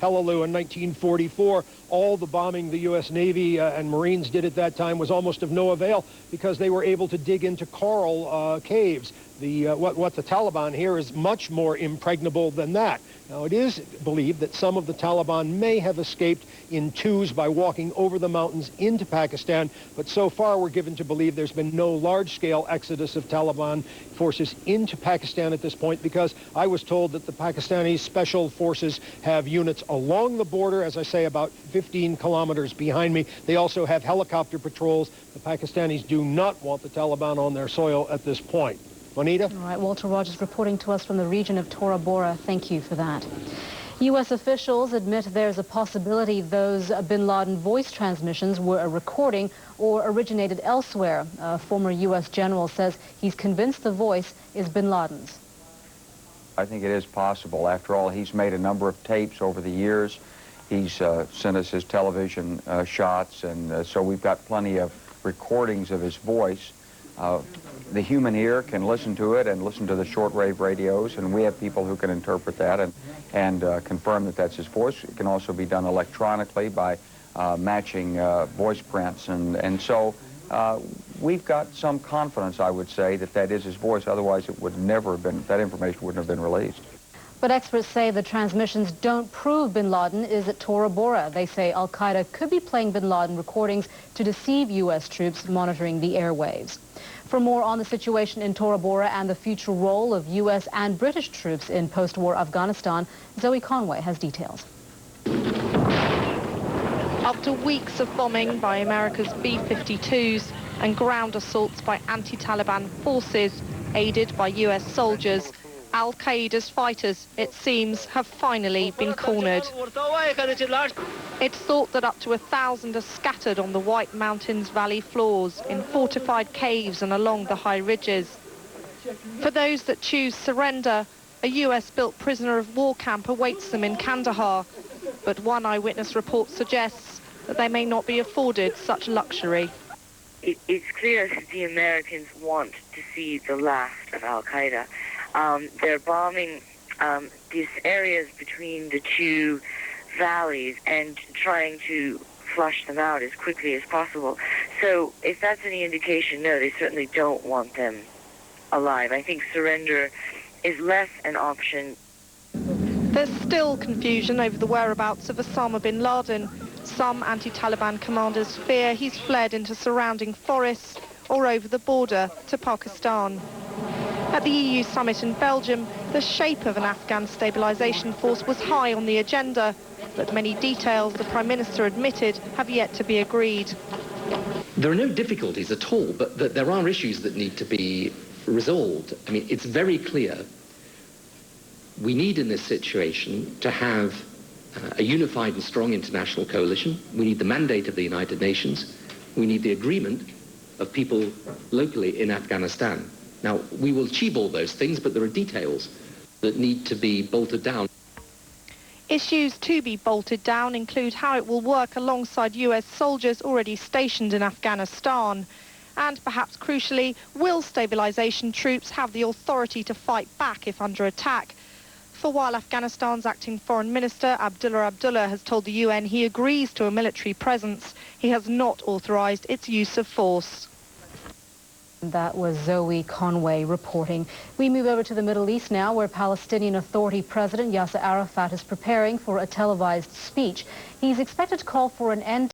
Peleliu in 1944. All the bombing the U.S. Navy and Marines did at that time was almost of no avail because they were able to dig into coral caves. What the Taliban here is much more impregnable than that. Now, it is believed that some of the Taliban may have escaped in twos by walking over the mountains into Pakistan, but so far we're given to believe there's been no large-scale exodus of Taliban forces into Pakistan at this point, because I was told that the Pakistani special forces have units along the border, as I say, about 15 kilometers behind me. They also have helicopter patrols. The Pakistanis do not want the Taliban on their soil at this point. Juanita? All right, Walter Rogers reporting to us from the region of Tora Bora. Thank you for that. U.S. officials admit there's a possibility those bin Laden voice transmissions were a recording or originated elsewhere. A former U.S. general says he's convinced the voice is bin Laden's. I think it is possible. After all, he's made a number of tapes over the years. He's sent us his television shots, and so we've got plenty of recordings of his voice. The human ear can listen to it and listen to the shortwave radios, and we have people who can interpret that and confirm that that's his voice. It can also be done electronically by matching voice prints, and so we've got some confidence, I would say, that that is his voice. Otherwise, it would never have been, that information wouldn't have been released. But experts say the transmissions don't prove bin Laden is at Tora Bora. They say al-Qaeda could be playing bin Laden recordings to deceive U.S. troops monitoring the airwaves. For more on the situation in Tora Bora and the future role of U.S. and British troops in post-war Afghanistan, Zoe Conway has details. After weeks of bombing by America's B-52s and ground assaults by anti-Taliban forces, aided by U.S. soldiers, Al-Qaeda's fighters, it seems, have finally been cornered. It's thought that up to 1,000 are scattered on the White Mountains Valley floors, in fortified caves and along the high ridges. For those that choose surrender, a US-built prisoner of war camp awaits them in Kandahar, but one eyewitness report suggests that they may not be afforded such luxury. It's clear that the Americans want to see the last of Al-Qaeda. They're bombing these areas between the two valleys and trying to flush them out as quickly as possible. So if that's any indication, no, they certainly don't want them alive. I think surrender is less an option. There's still confusion over the whereabouts of Osama bin Laden. Some anti-Taliban commanders fear he's fled into surrounding forests or over the border to Pakistan. At the EU summit in Belgium, the shape of an Afghan stabilisation force was high on the agenda, but many details, the Prime Minister admitted, have yet to be agreed. There are no difficulties at all, but there are issues that need to be resolved. I mean, it's very clear we need in this situation to have a unified and strong international coalition. We need the mandate of the United Nations. We need the agreement of people locally in Afghanistan. Now, we will achieve all those things, but there are details that need to be bolted down. Issues to be bolted down include how it will work alongside US soldiers already stationed in Afghanistan. And perhaps crucially, will stabilisation troops have the authority to fight back if under attack? For while Afghanistan's acting foreign minister, Abdullah Abdullah, has told the UN he agrees to a military presence, he has not authorised its use of force. That was Zoe Conway reporting. We move over to the Middle East now, where Palestinian Authority President Yasser Arafat is preparing for a televised speech. He's expected to call for an end